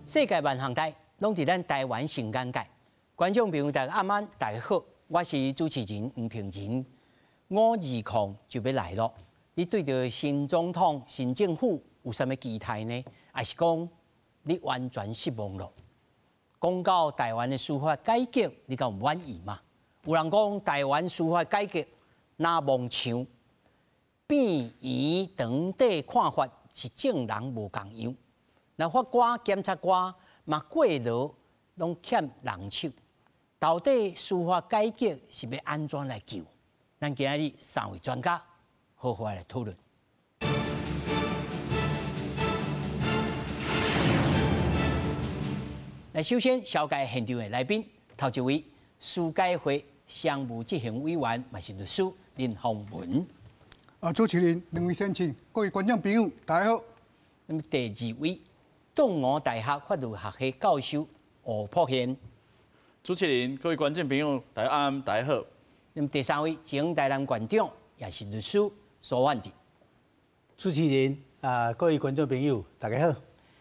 世界万行代，拢伫咱台湾成眼界。观众朋友大家晚安，大家好，我是主持人黄平仁。520就要来咯，你对着新总统、新政府有啥物期待呢？还是讲你完全失望咯？讲到台湾的司法改革，你敢有满意吗？有人讲台湾司法改革若梦像变圆长底看法是证人无共样。那法官、检察官嘛过劳，拢欠人手。到底司法改革是要安怎来救？咱今日3位专家好好来讨论。来，首先小解现场的来宾，头一位司改会常务执行委员，嘛是律师林宏文。主持人两位先请，各位观众朋友，大家好。那么第二位，东吴大学法律学系教授吴柏宪。主持人、各位观众朋友，大家安，大家好。那么第三位，前台南县长，也是律师苏万迪。主持人各位观众朋友，大家好。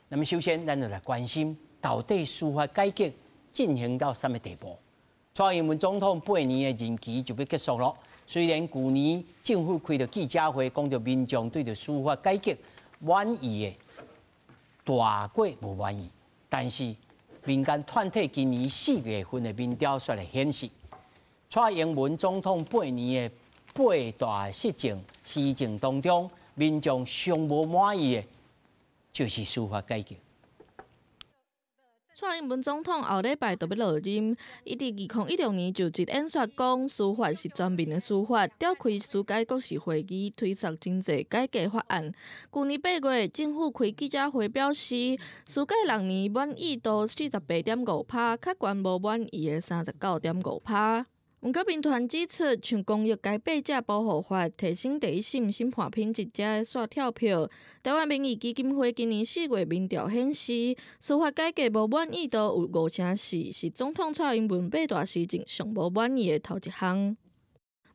那么首先，咱就来关心，到底司法改革进行到什么地步？蔡英文总统8年的任期就要结束了。虽然去年政府开了记者会，讲到民众对着司法改革满意的大过无满意，但是民间团体今年4月份的民调却来显示，蔡英文总统8年的8大施政当中，民众上无满意的就是司法改革。蔡英文总统后礼拜就要落任，伊伫2016年就一演说讲，司法是全民的司法，召开司改国事会议，推出真济改革法案。去年8月，政府开记者会表示，司改6年满意度48.5%，较悬无满意的39.5%。毋过，民团指出，像公益该背者保护法、提升第一审审判品质者的刷跳票，台湾民意基金会今年4月民调显示，司法改革无满意度有5.4%，是总统蔡英文8大施政上无满意的头一项。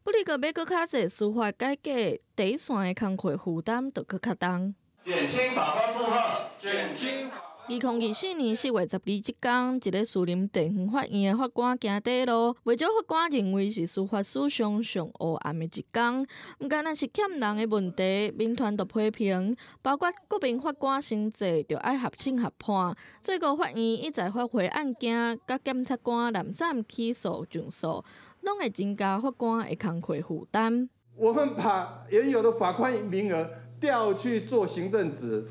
不哩个要搁较济司法改革，第一线的工课负担就搁较重。减轻法官负荷，减轻。2024年4月12日这天，一个士林地方法院的法官行底路，袂少法官认为是司法史上上黑暗的一天。毋过，若是欠人的问题，民团就批评，包括国民法官升职就爱合审合判，最高法院一再发回案件，甲检察官难产起诉上诉，拢会增加法官的工课负担。我们把原有的法官名额调去做行政职。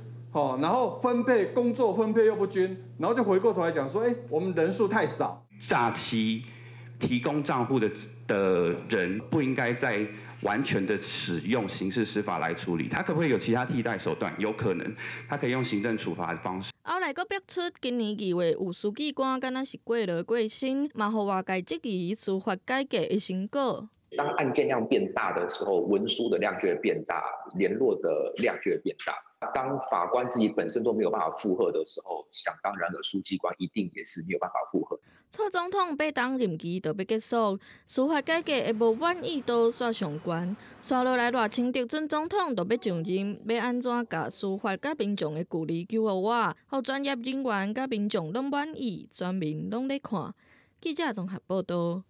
然后分配工作分配又不均，然后就回过头来讲说，我们人数太少。诈欺提供账户的人不应该再完全的使用刑事司法来处理，他可不可以有其他替代手段？有可能，他可以用行政处罚的方式。后来，佫逼出今年2月有书记官敢若是过劳过身，嘛互外界质疑司法改革的成果。当案件量变大的时候，文书的量就会变大，联络的量就会变大。当法官自己本身都没有办法负荷的时候，想当然的书记官一定也是没有办法负荷。蔡总统8当任期就要结束，司法改革的无满意度煞上悬，刷落来赖清德准总统就要上任，要安怎甲司法甲民众的距离救活，互专业人员甲民众拢满意，全民拢咧看。记者综合报道。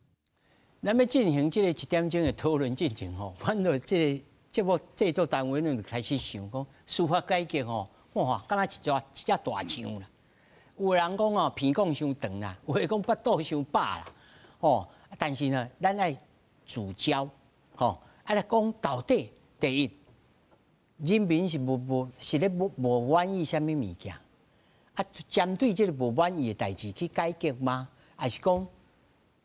咱要进行这个1点钟的讨论进程吼，阮就这个节目制作单位就开始想讲司法改革吼，哇，敢若一只大象啦。有人讲哦，鼻孔伤长啦，有的讲腹肚伤饱啦，但是呢，咱爱聚焦，爱来讲到底，第一，人民是咧无满意啥物物件，针对这个无满意的代志去改革吗？还是讲，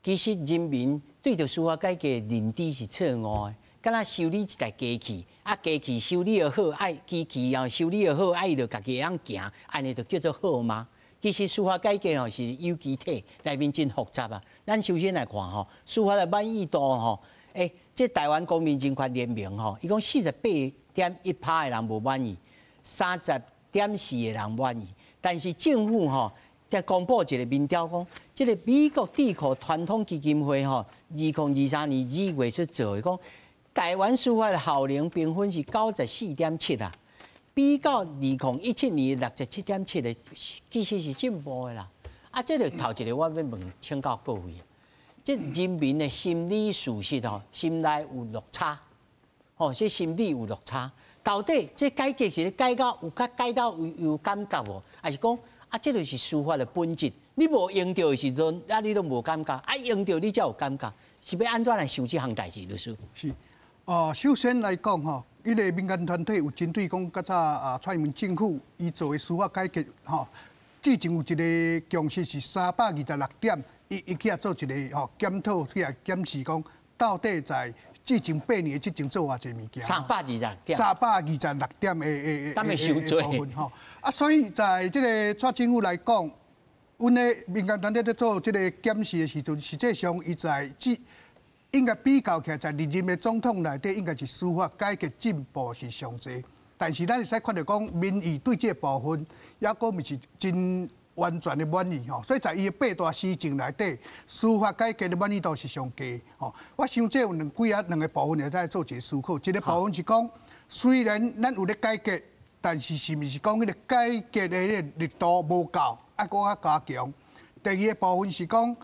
其实人民对着司法改革认知是错误的？敢若修理一台机器，机器修理又好，机器修理又好，伊就家己会晓行，安尼就叫做好吗？其实司法改革是有机体，内面真复杂啊。咱首先来看司法的满意度这台湾公民人权联盟伊讲48.1%的人无满意，30.4%的人满意，但是政府在公布一个民调讲，这个美国智库传统基金会2023年2月所做的讲。台湾司法的效能评分是94.7啊，比较2017年67.7的，其实是进步的啦。啊，这个头一个我要问请教各位，这人民的心理素质吼，心内有落差，吼，这心理有落差。到底这改革是改到有感觉无？还是讲啊，这就是司法的本质？你无用到的时阵，啊，你都无感觉；啊，用到你才有感觉。是要安怎来想这项代志，律师？是，首先来讲吼，伊个民间团体有针对讲，较早蔡英文政府伊做的司法改革吼，之前有一个共识是326点，伊去做一个检讨，去检视讲到底在之前8年之前做偌济物件。326点。326点的当然伤多部分吼。啊，所以在这个蔡政府来讲，阮的民间团体在做这个检视的时阵，实际上伊在应该比较起来，在历任的总统内底，应该是司法改革进步是上济。但是咱会使看到讲，民意对这部分也个毋是真完全的满意吼。所以在伊的8大施政内底，司法改革的满意度是上低吼。我想这有两个部分会再做一个思考。一个部分是讲，虽然咱有咧改革，但是是毋是讲迄个改革的力度无够，爱搁较加强。第二个部分是讲，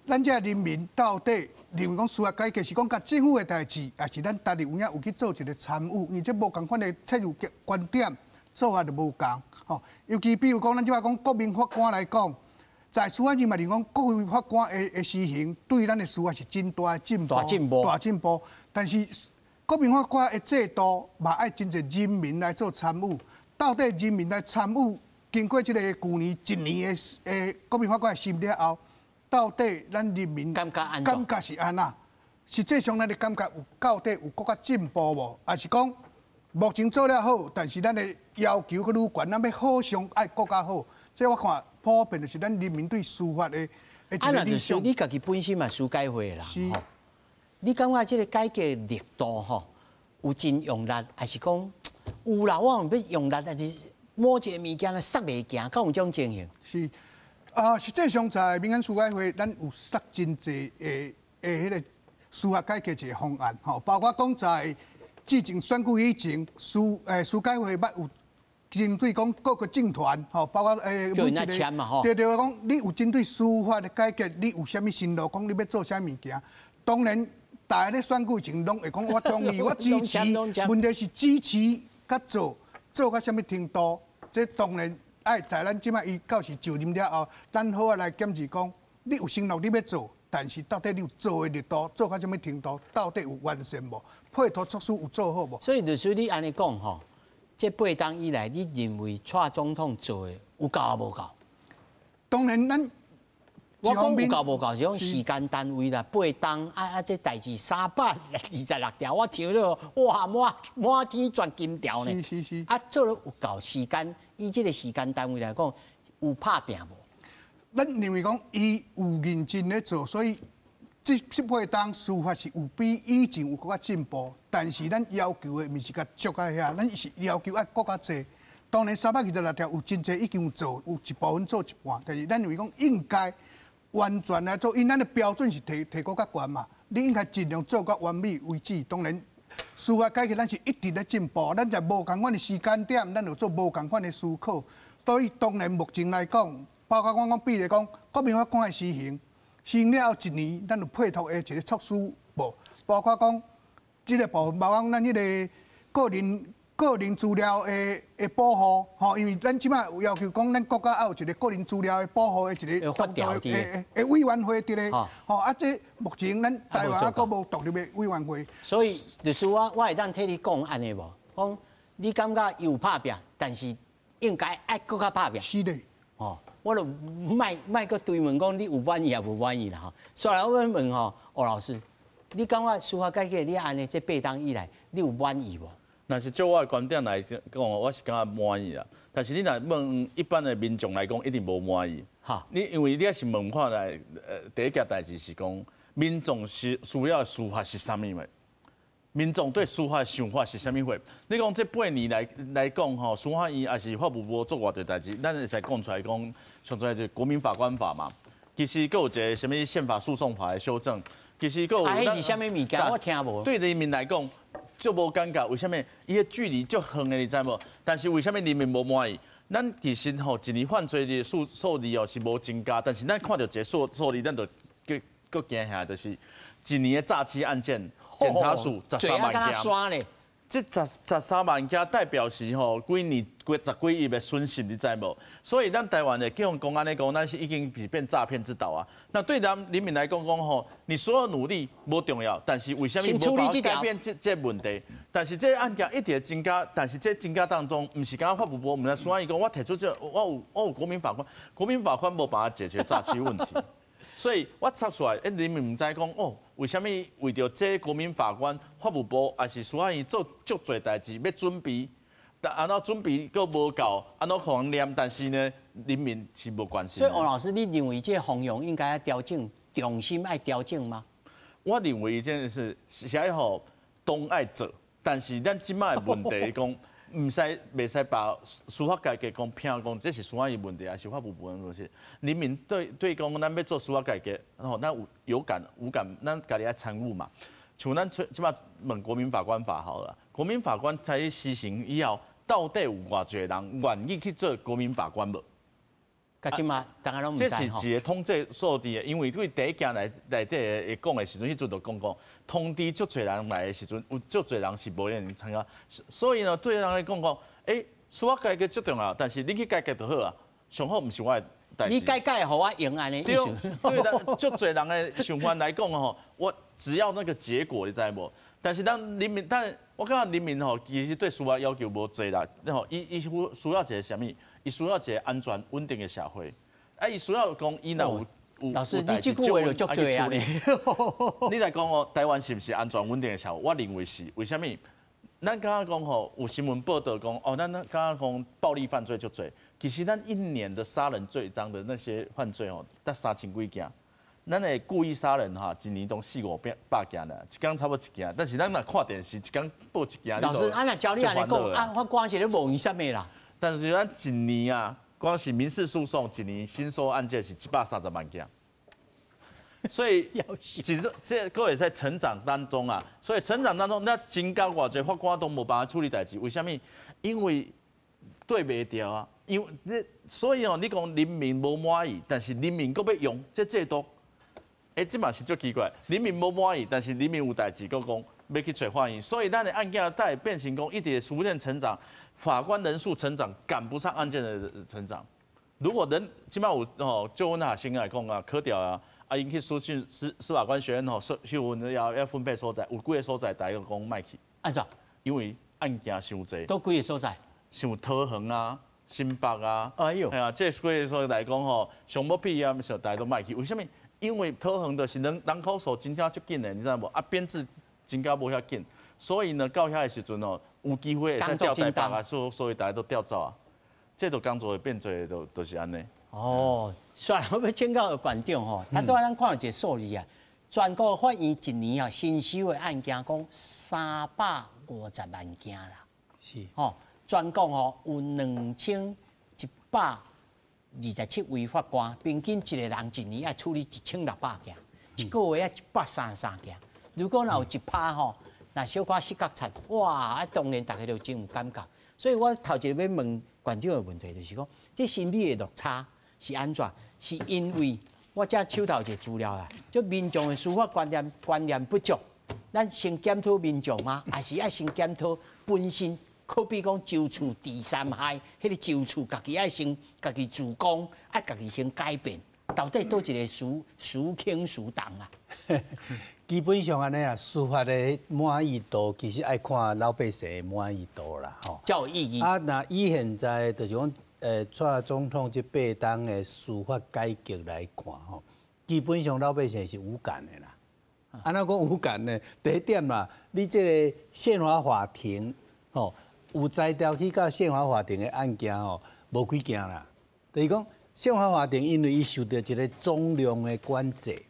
咱这人民到底认为讲司法改革是讲甲政府的代志，也是咱家己有去做一个参与，因为这无共款的切入观点做法就无共。吼，尤其比如讲，咱即摆讲国民法官来讲，在司法认为讲国民法官的施行，对咱的司法是真大的进步，大进步。但是国民法官的制度嘛，爱真侪人民来做参与。到底人民来参与，经过这个去年1年的国民法官的审了后，到底咱人民感觉是安那？实际上咱的感觉有到底有更加进步无？还是讲目前做了好，但是咱的要求佫愈悬，咱要好上爱更加好。这我看普遍就是咱人民对司法的一个理想。你家己本身嘛司改会啦，吼。你感觉这个改革力度吼有真用力，还是讲有啦？我要用力，但是某一个物件咧煞袂行，敢有这种情形？是。实际上在民间司改会，咱有设真侪迄个司法改革一个方案，吼，包括讲在之前选举以前，司改会捌有针对讲各个政团，吼，包括每一个，对讲你有针对司法的改革，你有啥物心路，讲你要做啥物件？当然，大家咧选举前拢会讲我同意，我支持。问题是支持甲做到啥物程度？这当然。爱在咱即摆伊到时就任了后，咱好啊来检视讲，你有承诺你要做，但是到底你有做的力度，做到什么程度，到底有完善无？配套措施有做好无？所以律师你安尼讲吼，这8档以来，你认为蔡总统做的有够无够？当然，咱我讲有够无够是讲时间单位啦，8档这代志326条，我抽了哇满天钻金条呢。是。做了有够时间，以这个时间单位来讲，有拍拼无？咱认为讲伊有认真咧做，所以这8档司法是有比以前有更加进步。但是咱要求的毋是甲足到遐，咱是要求爱更加济。当然326条有真济已经有做，有一部分做一半，但是咱认为讲应该。完全来做，因咱的标准是提高较悬嘛，你应该尽量做到完美为止。当然，司法改革咱是一直在进步，咱在无同款的时间点，咱就做无同款的思考。所以当然目前来讲，包括我讲，比如讲国民法官的施行了后1年，咱有配套的一个措施无？包括讲这个部分，包括咱迄个个人资料的保护，吼，因为咱即摆有要求讲，咱国家也有一个个人资料的保护的一个法条的委员会伫咧，吼，这目前咱台湾还阁无独立的委员会。所以，律师我会当替你讲安尼无？讲你感觉有拍拼，但是应该爱更加拍拼。是的，哦，我就卖个追问讲你有满意也无满意啦吼。所以我问吼，吴老师，你感觉司法改革你安尼这8档以来，你有满意无？但是就我的观点来讲，我是感觉满意啦。但是你若问一般的民众来讲，一定无满意。哈，你因为你也是文化来，第一件代志是讲，民众需要的司法是啥物物？民众对司法的想法是啥物货？你讲这8年来讲吼，司法院也是法务部做偌侪代志，咱会使讲出来讲，上出来就国民法官法嘛。其实佫有一个什么宪法诉讼法的修正，其实佫有。迄是啥物物件？我听无。对人民来讲。就无尴尬，为什么？伊个距离就远的，你知无？但是为什么人民无满意？咱其实吼一年犯罪的数字哦是无增加，但是咱看到一个数字，咱就搁惊吓，就是一年的诈欺案件检查数13万件。这13万件代表是吼，几年10几亿的损失，你知无？所以咱台湾的警方公安来讲，咱是已经是变诈骗之岛啊。那对人民来讲吼，你所有努力无重要，但是为什么无法改变这问题？但是这案件一直增加，但是这增加当中，不是刚刚法务部，我们来说伊讲，我提出这我有国民法官，国民法官无办法解决诈欺问题。所以我查出来，人民唔知讲哦，为什么为着这国民法官、法务部还是司法院做足侪代志要准备，但安怎准备佫无够，安怎可能念？但是呢，人民是无关心。所以王老师，你认为这方向应该要调整，重心要调整吗？我认为这件事是爱好东爱做，但是咱即摆的问题讲。袂使把司法改革讲偏讲，这是司法院问题，还是法务部的问题？人民对讲，咱要做司法改革，吼，咱有感无感，咱家己爱参与嘛。像咱即摆问国民法官法好了，国民法官在施行以后，到底有偌济人愿意去做国民法官无？甲即嘛，大家拢唔知这是一个统计数字的，因为对第一件内底会讲的时阵，迄阵就讲通知足侪人来的时阵，有足侪人是无愿意参加。所以呢，对人来讲，司法改革最重要，但是你去改革就好啊，上好唔是我的代志。你改革互我用安尼意思。对的，足侪人的想法来讲吼，我只要那个结果，你知无？但是咱人民，但我感觉人民吼，其实对司法要求无侪啦。吼，伊需要一个什么？伊需要一个安全稳定的社会。伊需要讲伊若有老师，你这句话就足多啊！你来讲哦，台湾是不是安全稳定的社会？我认为是。为什么？咱刚刚讲吼，有新闻报道讲哦，咱刚刚讲暴力犯罪足多。其实咱一年的杀人罪章的那些犯罪哦，得3000几件。咱的故意杀人哈，一年都400-500件啦，一天差不多一件。但是咱若看电视，一天报一件。老师，按那教你安尼讲，啊，法官是咧无用啥物啦？但是咱一年啊，光是民事诉讼一年新收案件是130万件，所以其实这个也在成长当中啊。所以成长当中，那增加偌济法官都无办法处理代志，为什么？因为对袂掉啊。因为所以哦，你讲人民无满意，但是人民阁要用这制度。这嘛是足奇怪，人民无满意，但是人民有代志，佫讲要去找法院，所以咱的案件才会变成讲一直逐渐成长，法官人数成长赶不上案件的成长。如果人起码有吼，就阮下先来讲啊，科调啊，因去司法官学院吼，修文要分配所在，有几个所在大家讲卖去。按照，因为案件伤济。都几个所在？像桃园啊、新北啊，哎呦，哎呀，这几个所在来讲吼，上不必啊，小大家都卖去，为什么？因为桃园的是人口数增加足紧的，你知道无？啊，编制增加无遐紧，所以呢，到遐的时阵哦，有机会会使调台北啊，所以大家都调走啊。这都工作会变做都是安尼。哦，算了，我要请教馆长吼，他昨咱看到一个数字啊，全国法院一年啊，新收的案件讲350万件啦。是。吼，全国吼有2127位法官，平均一个人一年要处理1600件，一个月要133件。如果若有1%吼，那小可失觉惨，哇！当然大家就真有感觉。所以我头一个要问馆长的问题就是讲，这心理的落差是安怎？是因为我遮手头一个资料啊，就民众的司法观念不足，咱先检讨民众吗？还是要先检讨本身？可比讲就厝第三害，迄个就厝家己爱先家己自讲，爱家己先改变，到底倒一个孰轻孰重啊？基本上安尼啊，司法的满意度其实爱看老百姓的满意度啦，吼。较有意义。啊，那以现在就是讲，蔡总统这8档的司法改革来看吼，基本上老百姓是无感的啦。安怎讲无感呢？第一点啦，你这个宪法法庭吼。有在调去到宪法法庭的案件吼，无几件啦。就是讲宪法法庭，因为伊受到一个总量的管制，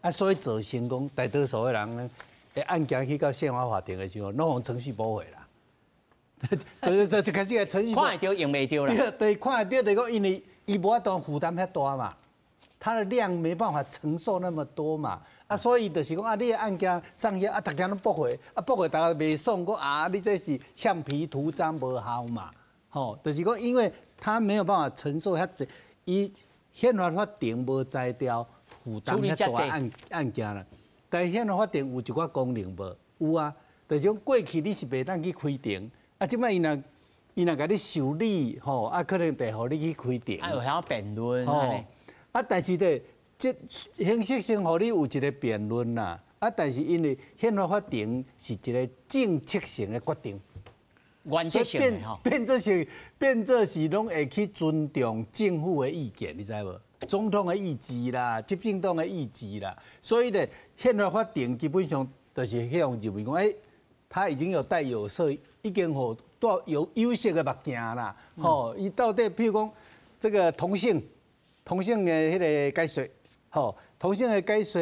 啊，所以造成讲大多数的人呢，案件去到宪法法庭的时候，拢用程序驳回啦。就开始个程序。看会到用袂到啦。对，看会到就讲，因为伊无法度负担遐大嘛，他的量没办法承受那么多嘛，啊，所以就是讲啊，你的案件上去啊，大家拢驳回，啊驳回大家袂爽，讲啊，你这是橡皮图章无效嘛，吼，就是讲因为他没有办法承受遐济，伊宪法法庭无裁掉负担遐大案件啦，但是宪法法庭有一寡功能无？有啊，就是讲过去你是袂当去开庭，啊，即摆伊若甲你受理，吼，啊，可能得互你去开庭，啊，有晓辩论，吼，啊，但是咧。即形式性，互你有一个辩论啦，啊，但是因为宪法法庭是一个政策性的决定，原则性的吼，变做是拢会去尊重政府的意见，你知无？总统的意志啦，执政党的意志啦，所以咧，宪法法庭基本上就是希望认为讲，他已经有戴有色，已经互戴有色的目镜啦，吼，伊到底譬如讲这个同性的迄个解说。吼，同性的解说，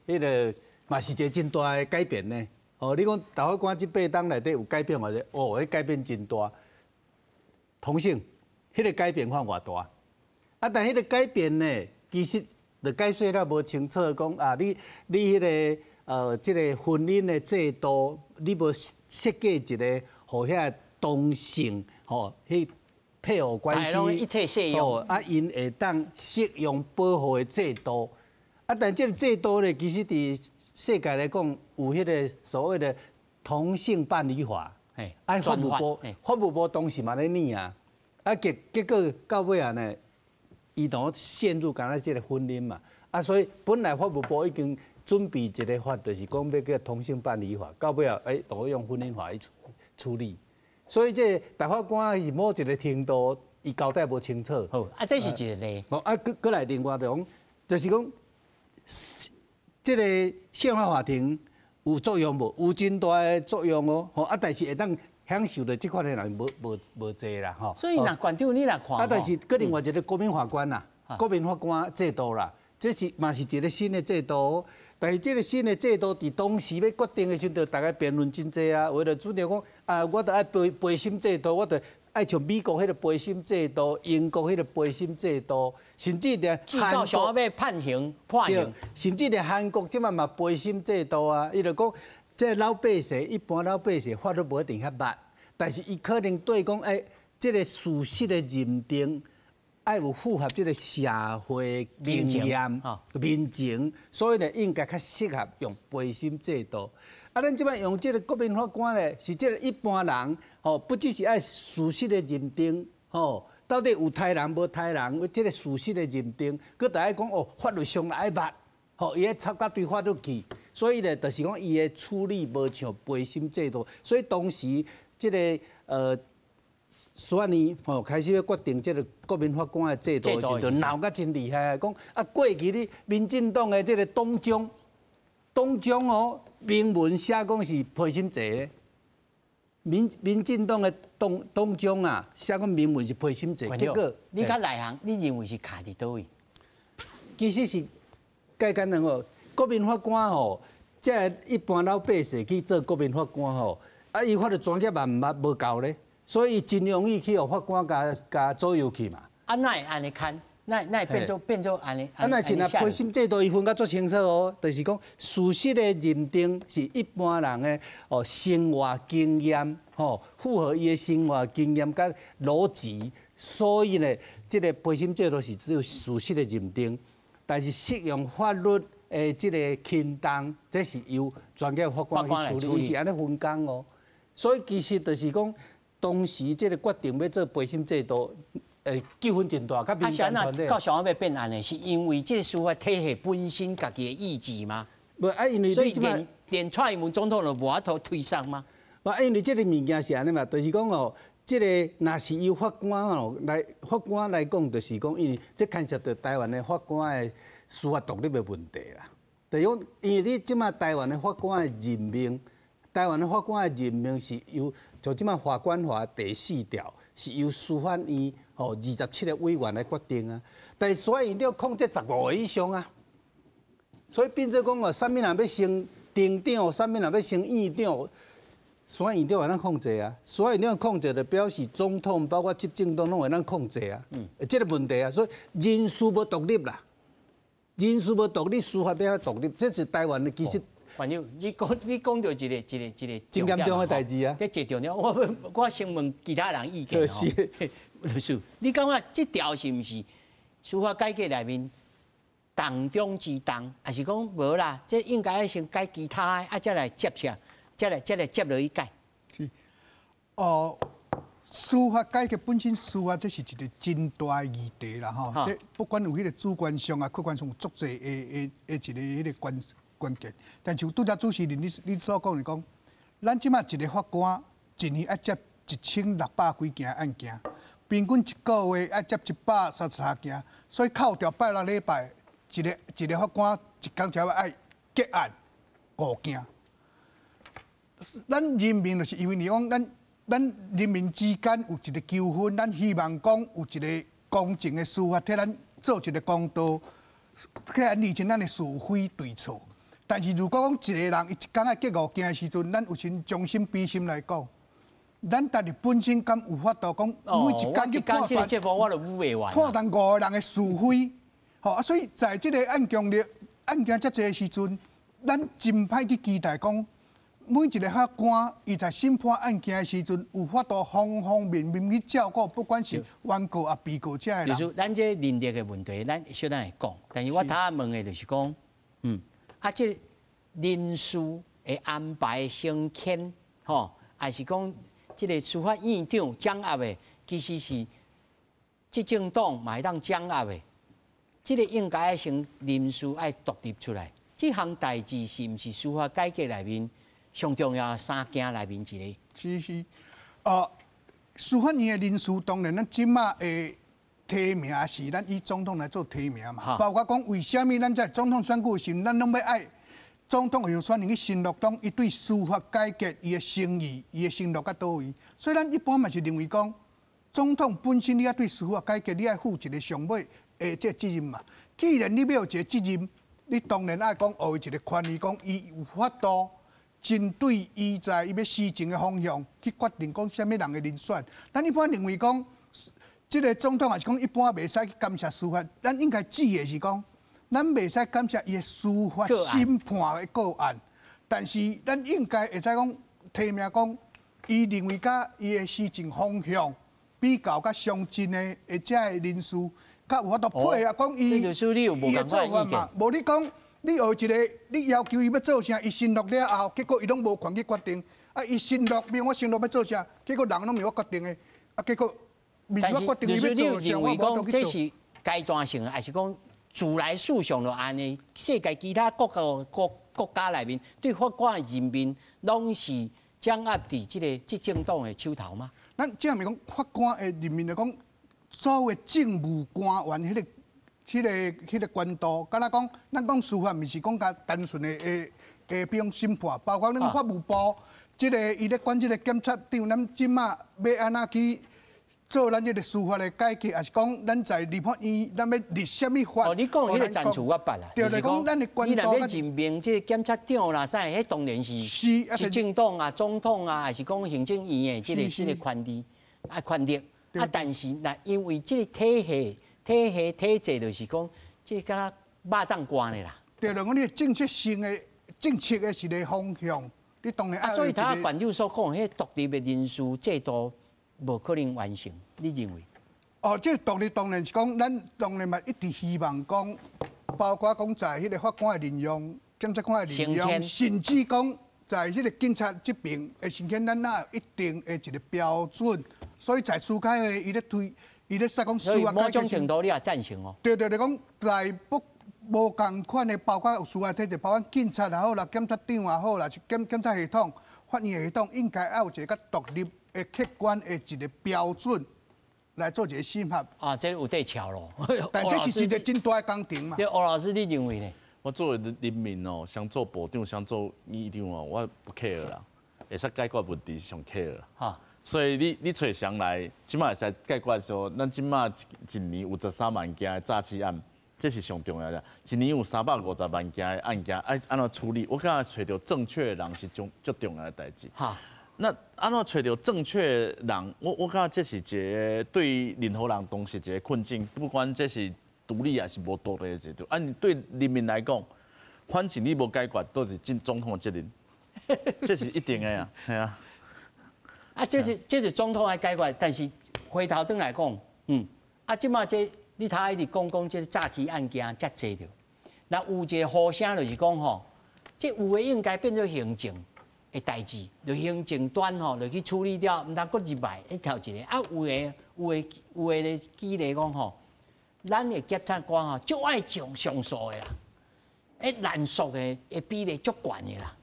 迄个嘛是一个真大的改变呢。哦，你讲大法官这8档内底有改变或者迄改变真大。同性，迄个改变看偌大。啊，但迄个改变呢，其实就解说了无清楚，讲啊，你迄个这个婚姻的制度，你无设计一个，互遐同性吼去。配偶关系，一体适用，啊，因会当适用保护的制度，啊，但这个制度咧，其实伫世界来讲，有迄个所谓的同性伴侣法，啊，法务部当时嘛咧拟啊，啊结果到尾啊呢，伊同陷入敢若这个婚姻嘛，啊，所以本来法务部已经准备一个法，就是讲要叫同性伴侣法，到尾啊，都用婚姻法去处理。所以这大法官是某一个程度，伊交代无清楚。好，啊，这是一个例。啊，搁来另外就是讲，这个宪法法庭有作用无？有真大的作用哦。吼，啊，但是会当享受的这款的人无济啦，吼。所以那馆长你来看，啊，但是搁另外一个国民法官啦，国民法官制度啦，这是嘛是一个新的制度。但是这个新的制度，伫当时要决定的时候，大家辩论真济啊。为了主张讲，啊，我得爱陪审制度，我得爱像美国迄个陪审制度、英国迄个陪审制度，甚至连韩国想要判刑、判刑，甚至连韩国即摆嘛陪审制度啊。伊就讲，这老百姓一般老百姓法律无一定遐捌，但是伊可能对讲，这个事实的认定。爱有符合这个社会经验、民情，所以呢，应该较适合用陪审制度。啊，咱即摆用这个国民法官呢，是这个一般人，不只是爱事实的认定，到底有杀人无杀人，这个事实的认定，佮大家讲法律上来捌，伊爱插甲对法律去，所以呢，就是讲伊的处理无像陪审制度，所以当时这个所以呢，开始要决定这个国民法官的制度，就闹甲真厉害。讲啊，过去你民进党的这个党章明文写讲是陪审制的，民进党的党章啊，写讲明文是陪审制。结果你较内行，你认为是卡伫倒位？其实是介简单哦，国民法官这一般老百姓去做国民法官啊，伊法律专业嘛无够咧。所以真容易去互法官加左右去嘛。啊，那会安尼看，那变做安尼。啊，那是那陪审制度伊分甲足清楚哦，就是讲事实的认定是一般人的生活经验，符合伊的生活经验甲逻辑，所以呢，这个陪审制度是只有事实的认定，但是适用法律的这个轻重，这是由专业法官去处理，伊是安尼分工哦。所以其实就是讲。当时这个决定要做陪审制度，纠纷真大，甲民间团体。到想要变安尼，是因为这个司法体系本身家己的意志吗？无啊，因为所以连蔡英文总统都无法度推上吗？啊，因为这个物件是安尼嘛，就是讲这个若是由法官来讲，就是讲，因为这牵涉到台湾的法官的司法独立的问题啦。就是讲，因为你即马台湾的法官的任命。台湾的法官的任命是由就即摆法官法第4条是由司法院27个委员来决定啊，但是司法院要控制15个以上啊，所以变做讲啥物人要升庭长，啥物人要升院长，司法院长会咱控制啊，司法院长控制就表示总统包括执政党拢会咱控制啊，这个问题啊，所以人事无独立啦，人事无独立，司法要独立，这是台湾的其实。反正你讲到一个真严重的代志啊！这重要，我先问其他人意见吼。律师，你感觉这条是毋是司法改革内面重中之重，还是讲无啦？这应该要先改其他的，再来接下，再来接落去改。是，司法改革本身，司法这是一个真大议题啦吼。这不管有迄个主观上啊、客观上有足侪的一个迄个关键。但像拄则主持人你所讲的讲，咱即马一个法官一年要接1600几件案件，平均一个月要接133件，所以扣掉拜6礼拜，一个法官一工才要结案5件。咱人民就是因为你讲咱人民之间有一个纠纷，咱希望讲有一个公正的司法替咱做一个公道，替咱厘清咱的是非对错。但是如果讲一个人伊一工要结5件的时阵，咱有先将心比心来讲，咱家己本身敢有法度讲每一工去判断，判断5个人的是非，啊，所以在这个案件遮济的时阵，咱真歹去期待讲。每一个法官，伊在审判案件的时阵，有法度方方面面去照顾，不管是原告啊、被告者的人。就是咱这人力的问题，咱小等会讲。但是我头问的就是讲，这人事的安排升迁，还是讲这个司法院长掌握的，其实是执政党嘛会当掌握的。这个应该先人事要独立出来。这项代志是毋是司法改革内面？上重要3件内面一个，是，司法院的人事当然，咱即马的提名是咱以总统来做提名嘛，包括讲为什么咱在总统选举时，咱拢要爱总统候选人去承诺讲，伊对司法改革伊的诚意、伊的承诺到倒位，所以咱一般嘛是认为讲，总统本身你要对司法改革，你要负一个上尾的这责任嘛。既然你要有一个责任，你当然爱讲学一个权利，讲伊有法度。针对伊在伊要施政的方向去决定讲什么人的人选，咱一般认为讲，这个总统也是讲一般袂使去干涉司法，咱应该指的是讲，咱袂使干涉伊的司法审判的个案，但是咱应该会使讲提名讲，伊认为甲伊的施政方向比较甲相近的这的人士，甲有法度配合讲伊的做法嘛，无你讲。你学一个，你要求伊要做啥，伊承诺了后，结果伊拢无权去决定。啊，伊承诺，比如我承诺要做啥，结果人拢没我决定的。啊，结果未是我决定伊要做啥，我无当去做。这是阶段性的，还是讲自来事上就安尼？世界其他国家内面对法官的任命，拢是掌握伫这个执政党的手头吗？咱这样咪讲，法官的任命来讲，所有的政务官员迄个官度，敢若讲，咱讲司法，毋是讲甲单纯的比如审判，包括咱法务部，伊咧管这个检察长，咱即马要安怎去做咱这个司法的改革，还是讲咱在立法院，咱要立什么法？你讲迄个暂处我捌啦，就是讲咱的官度。你若要任命这个检察长啦，啥，迄当然是执政党啊、总统啊，还是讲行政院的这个权力啊，但是那因为这个体制就是讲，即敢若肉粽官的啦。对了，讲你政策性的是个方向，你当然所以他管就所讲，迄独立的人事制度无可能完成，你认为？这独立当然是讲，咱当然嘛一直希望讲，包括讲在迄个法官的任用、检察官的任用，甚至讲在迄个警察这边的升迁，咱哪有一定的一个标准，所以在司改的伊咧推。伊咧说讲司法改革，某种程度你也赞成哦。对，讲在无共款的，包括有司法体制，包括警察也好啦，检察长也好啦，是检察系统、法院系统，应该要有一个独立的、客观的一个标准来做一个审核。啊，这有对巧咯。但这是一个真大的工程嘛。对，欧老师你认为呢？我作为人民哦，想做部长、想做院长哦，我不 care 啦，会使解决问题是上 care 啦。哈。所以你找谁来，即马会使解决说，咱即马一年有13万件的诈欺案，这是上重要的。一年有350万件的案件，爱安怎处理？我感觉找到正确的人是最重要的代志。哈，那安怎找到正确的人？我感觉这是一个对任何人都是一个困境，不管这是独立还是无独立的制度。按对人民来讲，反正你无解决，都是总统的责任，这是一定的呀，系啊。啊，这是总统来解决，但是回头转来讲，即马这你头一直讲这诈欺案件遮济着，那有一个呼声就是讲吼，这有诶应该变做行政的代志，就行政端吼就去处理掉，毋通搁入来一条一个。啊，有诶咧举例讲吼，咱的检察官吼，就爱上诉的啦，难诉的比例足悬的啦。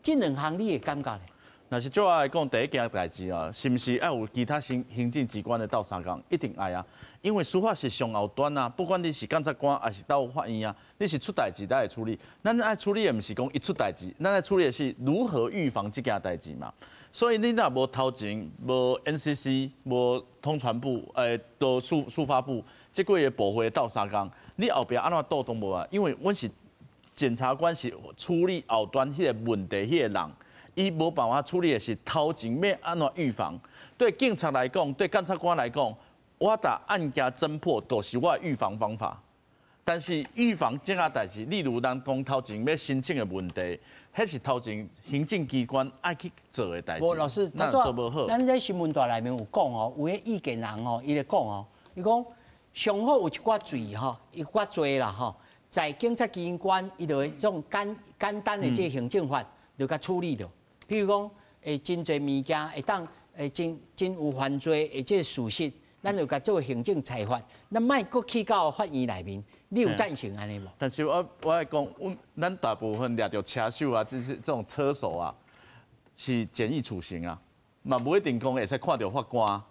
这两项你会感觉咧？若是照我来讲，第一件代志啊，是毋是要有其他行政机关的斗相共？一定爱啊，因为司法是上后端啊，不管你是检察官还是到法院啊，你是出代志咱会处理。咱爱处理的毋是讲一出代志，咱爱处理的是如何预防这件代志嘛。所以你若无头前，无 NCC， 无通传部，都速发部，这几个部会斗相共，你后壁安怎斗都无啊？因为阮是检察官是处理后端迄个问题迄个人。伊无办法处理的是头前要安怎预防。对警察来讲，对检察官来讲，我打案件侦破都是我的预防方法。但是预防这个代志，例如咱讲头前要申请的问题，迄是头前行政机关爱去做的代志。无老师，那做无好。咱在新闻台内面有讲哦，有迄意见人哦，伊咧讲哦，伊讲上好有一寡罪吼，一寡罪啦吼，在警察机关伊就这种简单的这行政法就甲处理了。譬如讲，真侪物件会当，真有犯罪的这事实，咱就甲做行政裁罚，咱莫搁去到法院内面，你有赞成安尼无？但是我来讲，咱大部分掠着车手啊，就是这种车手啊，是简易处刑啊，嘛不一定讲会使看到法官，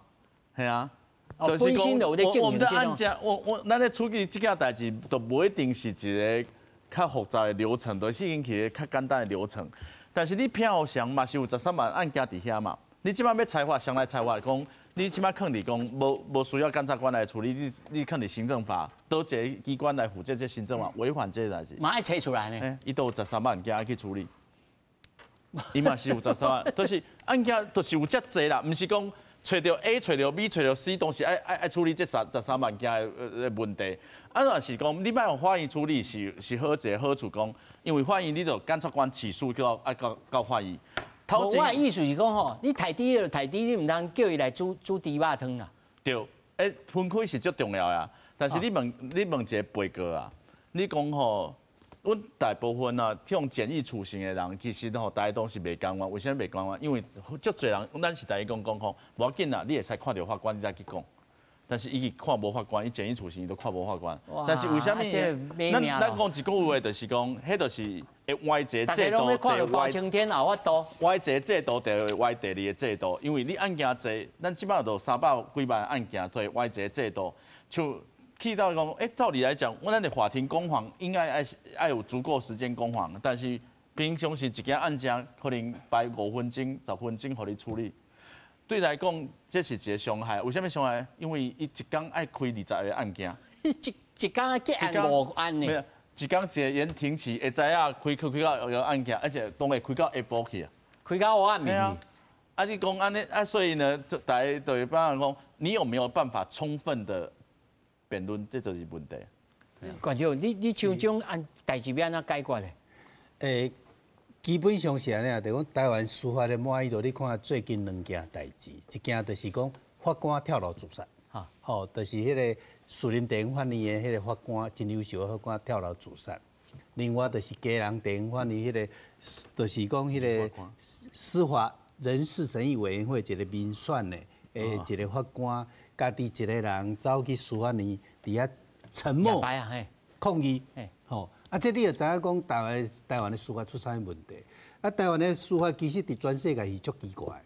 系啊。本身就有咧进行这种。咱咧处理这件代志，都不一定是一个较复杂的流程，都是引起较简单的流程。但是你票上嘛是有13万案件伫遐嘛，你即摆要裁罚，上来裁罚讲，你即摆肯定讲无需要检察官来处理，你肯定行政法，倒一个机关来负责这行政法，违反这代志。嘛爱查出来呢？伊都有13万案件要去处理，伊嘛是有13万，都是案件都是有遮济啦，毋是讲找到 A、找到 B、找到 C， 都是爱处理这13万件的问题。啊，若是讲你莫用法院处理是好一个好处讲。因为法院你就检察官起诉到法院。我的意思是讲吼，你抬低就抬低，你唔通叫伊来煮猪肉汤啦。对，分开是最重要呀。但是你问一个被告啊，你讲吼，阮大部分啊，用简易处刑的人，其实吼大家都是袂甘愿。为什么袂甘愿？因为足侪人，咱是大家讲吼，无要紧啦，你会使看到法官，你再去讲。但是伊看无法官，伊简易处刑伊都看无法官。但是为什么？咱讲一句话，就是讲，迄就是会歪一个制度，大家拢要看到包青天后法度。歪一个制度，就会歪第二个制度。因为你案件多，咱即摆就300几万案件，对歪一个制度。就去到讲，照理来讲，咱的法庭攻防应该爱有足够时间攻防，但是平常时一件案件可能排5分钟、10分钟，互你处理。对来讲，这是一个伤害。为什么伤害？因为伊一天爱开20个案件，一天要结案5案呢。一天一个延庭期，会知影开到有案件，而且都会开到下晡去啊。开到5案面。啊，你讲安尼啊，所以呢，大家就会帮人讲，你有没有办法充分的辩论，这就是问题。关长，你像这种案代志要安怎解决咧？基本上是安尼啊，就讲台湾司法的满意度，你看最近2件代志，一件就是讲法官跳楼自杀，吼，就是迄个士林地方法院的迄个法官，真优秀的法官跳楼自杀。另外就是基隆地方法院迄个，就是讲迄个司法人事审议委员会一个民选的，一个法官，家己一个人走去司法院，伫遐沉默抗议，吼。啊，这你就知影讲台湾的司法出啥问题？啊，台湾的司法其实伫全世界是足奇怪的。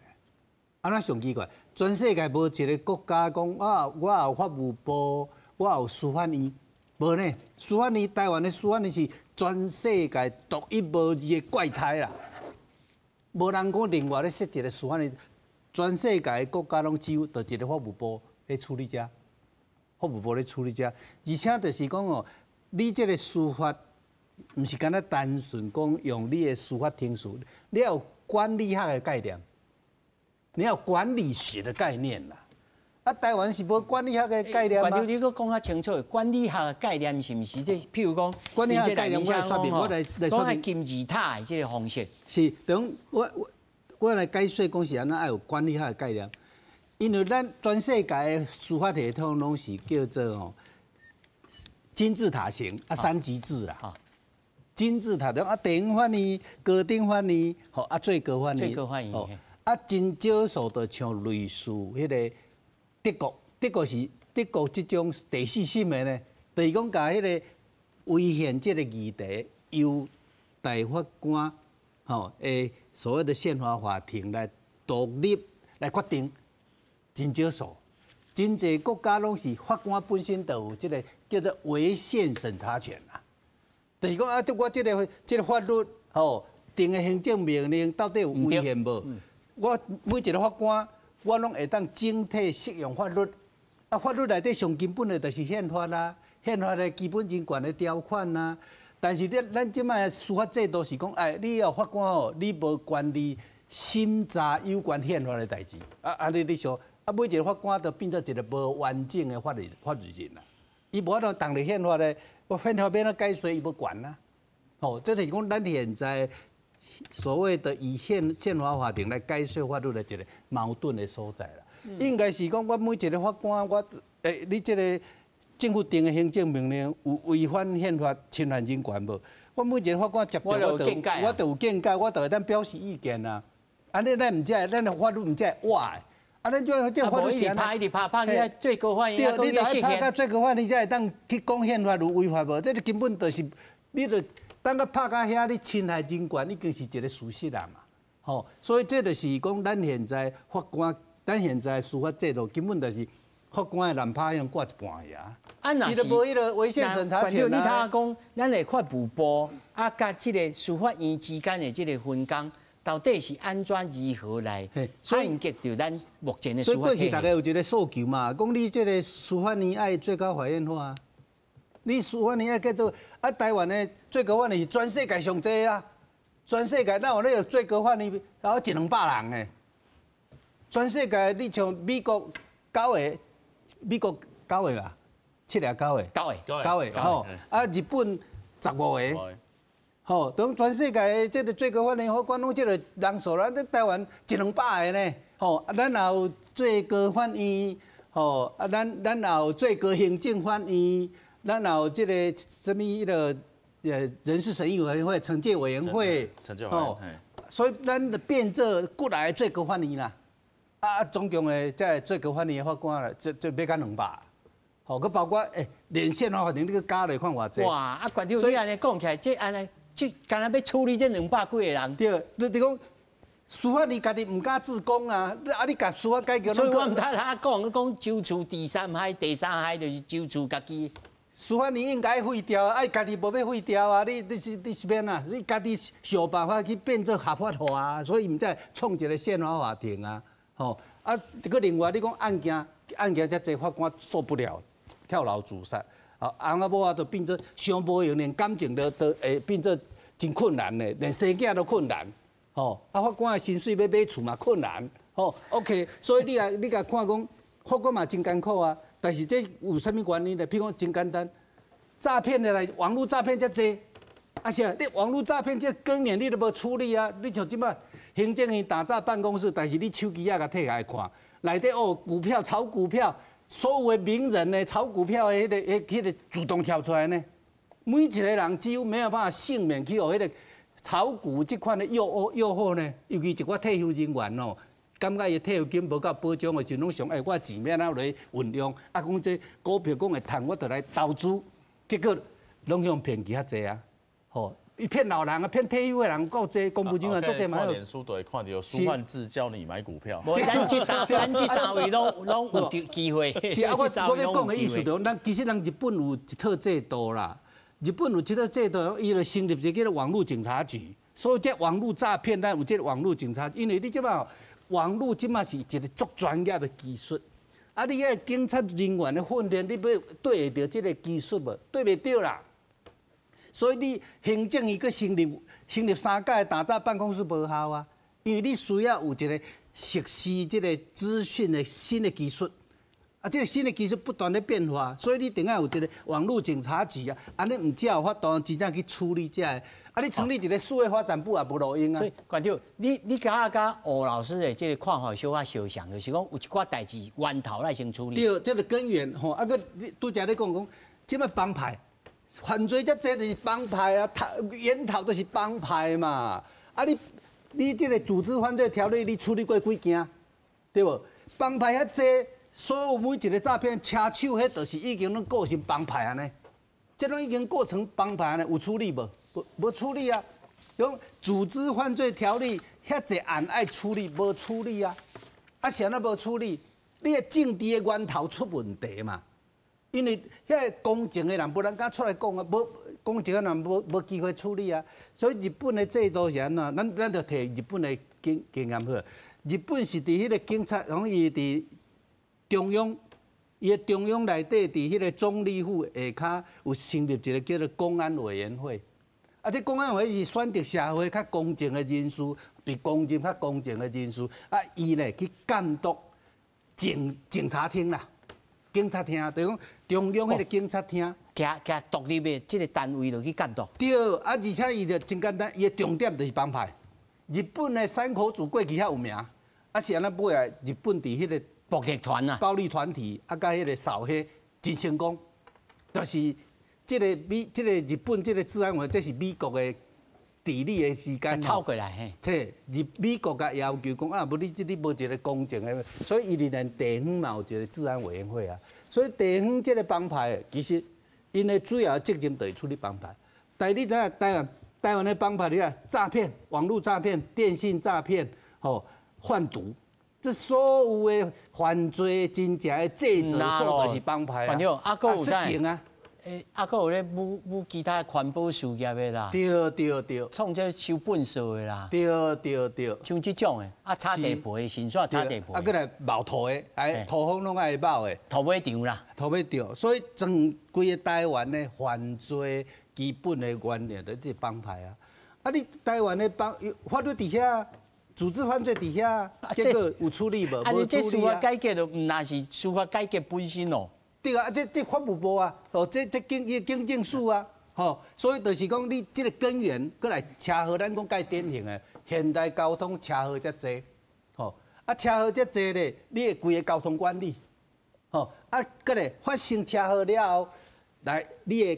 安怎上奇怪？全世界无一个国家讲啊，我有法务部，我有司法院，无呢？司法院台湾的司法院是全世界独一无二的怪胎啦。无人讲另外咧设一个司法院，全世界的国家拢只有就一个法务部咧处理遮，法务部咧处理遮，而且就是讲哦，你这个司法。毋是干那单纯讲用你的司法听书，你要有管理学的概念，你要有管理学的概念啦。啊，台湾是无管理学的概念吗？管理你搁讲较清楚，管理学的概念是毋是？即譬如讲，管理学概念我来说明，我来说明金字塔的这个方式。是，等我来解说讲是安怎爱有管理学的概念，因为咱全世界的司法系统拢是叫做金字塔型三级制啦。金字塔啊，地方法院、高等法院、最高法院。最高法院。真少数就像类似迄个德国这种第四审的呢，就是讲甲迄个违宪这个议题由大法官所谓的宪法法庭来独立来决定，真少数。真侪国家拢是法官本身就有这个叫做违宪审查权啦。就是讲啊，我这个法律定的行政命令到底有违宪无？我每一个法官，我拢会当整体适用法律。啊，法律内底上根本的就是宪法啦，宪法的基本人权的条款啦。但是咱即摆司法制度是讲，你要法官你无权利审查有关宪法的代志。你想，每一个法官都变做一个无完整的法律人啦。伊无法度当了宪法的，宪法变了解说伊无管啦。这就是讲咱现在所谓的以宪法法庭来解说法律的一个矛盾的所在啦。应该是讲，我每一个法官，你这个政府定的行政命令有违反宪法、侵犯人权无？我每一个法官接到我就有见解，我就会当表示意见啊。安尼咱唔只，咱的法律唔只哇的。咱这法律是安尼，拍你最高法院，对，你来拍到最高法院，才会当去讲宪法有违法无？这根本就是你就当个拍到遐，你侵害人权已经是一个事实啦嘛。所以这就是讲咱现在法官。咱现在司法制度根本就是法官的蓝拍样挂一半呀，伊都无迄个违宪审查权你睇讲，咱的法务部甲这个司法院之间的这个分工，到底是安怎如何来判决到咱目前的司法体系？所以过去大家有一个诉求嘛，讲你这个司法院爱最高法院化，你司法院爱叫做台湾的最高法院是全世界上济啊，全世界哪有那个最高法院然后100-200人诶？全世界，你像美国9个啊，7个9个，日本15个，等全世界这个最高法院法官拢这个人数，咱台湾100-200个呢，咱也有最高法院，咱也有最高行政法院，咱也有这个什么迄个人事审议委员会、惩戒委员会，所以咱就变做过来最高法院啦。总共的在最高法院的法官啦，这要到200，佮包括连宪法法庭你佮加来看偌济。哇！县长你安尼讲起来，这安尼，这干那要处理这200几个人。对，你讲司法院家己唔敢自公啊，你甲司法改革。所以我唔听他讲州处第3海，第3海就是州处家己。司法院应该废掉，家己无要废掉啊！你是免啊？你家己想办法去变做合法化啊！所以唔再创一个宪法法庭啊！个另外你讲案件遮济法官受不了，跳楼自杀，翁仔某仔都变做伤无用，连感情都会变做真困难的，连生囝都困难，法官的薪水要买厝嘛困难，OK， 所以你甲看讲，法官嘛真艰苦啊，但是这有啥物原因呢？譬如讲真简单，诈骗的来，网络诈骗遮济，是啊，你网络诈骗这根源你都无处理啊，你像即摆。行政院打造办公室，但是你手机仔甲摕来看，内底股票炒股票，所有的名人呢炒股票的迄个自动跳出来呢。每一个人几乎没有办法幸免去互迄个炒股这款的诱惑呢。尤其一寡退休人员哦，感觉伊退休金无够保障的时候，拢想我钱要哪来运用？讲这股票讲会赚，我就来投资，结果拢向骗去较济啊，伊骗老人啊，骗退休的人够多，公务人员做这蛮好。脸书都会看到苏焕智教你买股票。咱这三位拢有机会。是啊，我要讲的意思就，其实日本有一套制度啦，日本有一套制度，伊就成立一个叫做网络警察局。所以这网络诈骗，咱有这个网络警察，因为你即摆网络即摆是一个足专业的技术，你迄警察人员的训练，你要对得到这个技术无？对袂到啦。所以你行政院佫成立3届打造办公室无效啊，因为你需要有一个实施这个资讯的新的技术，啊，这个新的技术不断的变化，所以你一定要有一个网络警察局啊，安尼唔只有法度真正去处理这个，啊，你成立一个数位发展部也无路用啊。所以馆长，你甲吴老师的这个看法小可相像，就是讲有一寡代志源头来先处理。对，这个根源吼，啊个你拄则咧讲，即摆帮派犯罪遮济就是帮派啊，源头都是帮派嘛。啊你这个组织犯罪条例你处理过几件，对无？帮派遐济。所有每一个诈骗车手，迄就是已经拢构成帮派安尼，这拢已经构成帮派安尼，有处理无？无处理啊！用组织犯罪条例遐济案爱处理，无处理啊！啊，啥那无处理？你个政治的源头出问题嘛？因为遐个公正的人无人敢出来讲啊，无公正的人无机会处理啊。所以日本的制度是安怎？咱就摕日本的经验好。日本是伫迄个警察，然后伊伫中央，伊个中央内底，伫迄个总理府下骹有成立一个叫做公安委员会。啊，这公安委员会是选择社会较公正的人士，比公正较公正的人士，啊，伊咧去监督警察厅啦，警察厅，就是讲中央迄个警察厅，加独立的这个单位就去监督。对，啊，而且伊就真简单，伊的重点就是帮派。日本的山口组过去遐有名，啊是安尼尾来日本伫迄个。暴力团啊，暴力团体啊，甲迄个扫黑真成功，就是这个日本这个治安委，这是美国的治理的时间抄过来嘿。美国甲要求讲啊，无你无一个公正的，所以伊连地方嘛有一个治安委员会啊。所以地方这个帮派，其实因的主要责任就是处理帮派。但你知影台湾的帮派，你看诈骗、网络诈骗、电信诈骗、贩毒。这所有的犯罪真正的制造所就是帮派啊！反正啊，佫有啥？啊，佫有咧舞其他环保事业的啦。对。创这收粪扫的啦。对。像这种的，啊，擦地皮的，新刷擦地皮。啊，佫来冒土的，土方拢爱冒的。土尾场啦。土尾场，所以整规个台湾的犯罪基本的原理就是帮派啊！啊，你台湾的法律底下。组织犯罪底下，结果有处理无？无处理啊！司法改革就唔那是司法改革本身哦。对啊，这法务部啊，这警政署啊，所以就是讲你这个根源，过来车祸，咱讲介典型的现代交通车祸遮济，啊车祸遮济咧，你的规个交通管理，啊过来发生车祸了后，来你的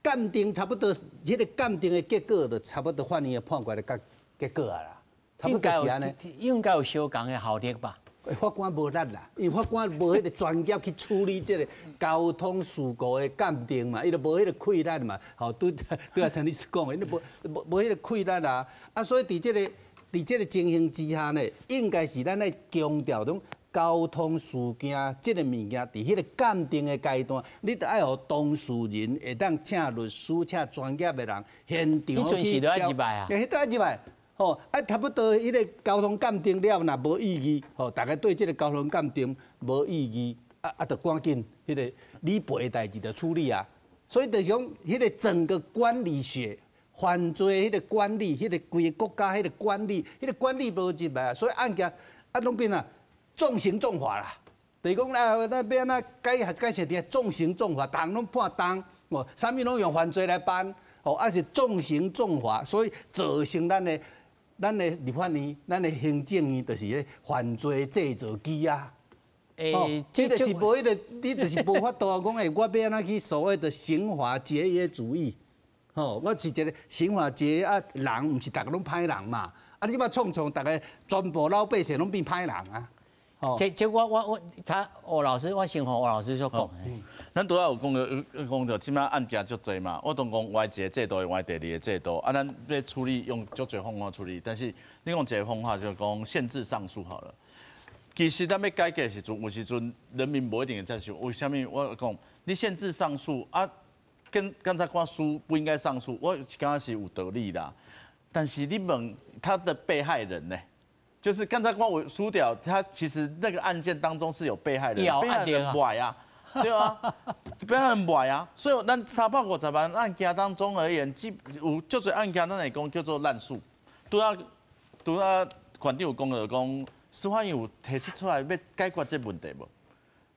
鉴定差不多，这个鉴定的结果就差不多法院的判决的结果啊啦，差不多是安尼。应该有相同的效力吧？法官无力啦，因为法官无迄个专业去处理这个交通事故的鉴定嘛，伊就无迄个困难嘛。对啊，陈律师讲的，伊无迄个困难啦。啊，所以伫这个情形之下呢，应该是咱来强调种交通事件这个物件，伫迄个鉴定的阶段，你得爱互当事人会当请律师、请专业的人现场去。迄阵时就爱入来啊？迄都爱入来。差不多迄个交通鉴定了，若无意义，大家对这个交通鉴定无意义，就赶紧迄个理赔的代志就处理啊。所以就是讲，迄个整个管理学、犯罪迄个管理、迄个规个国家迄个管理，迄个管理无入来，所以案件拢变啊重刑重罚啦。就是讲那要安怎改写的重刑重罚，人拢判重，啥物拢用犯罪来办，是重刑重罚，所以造成咱的立法院、咱的行政院，就是咧犯罪制造机啊！这就是无迄个，你就是无法度讲，我要安怎去所谓的刑法节约主义？我是一个刑法节约啊，人毋是大家拢歹人嘛？啊，你把创大家全部老百姓拢变歹人啊！这吴老师，我先和吴老师说讲。咱拄仔有讲到，即摆案件足侪嘛，我当讲歪一个制度，歪第二个制度，啊，咱要处理用足侪方法处理，但是你讲一个方法就讲限制上诉好了。其实咱要改革的时阵，有时阵人民无一定会接受。为什么我讲你限制上诉啊？跟刚才讲输不应该上诉，我刚刚是有道理啦。但是你问他的被害人呢？就是刚才我输掉，他其实那个案件当中是有被害人，被害人坏啊，对啊，被害人坏啊，所以咱350万案件当中而言，有足侪案件咱来讲叫做滥诉。拄仔馆长有讲到讲，司法院有提出来要解决这问题无？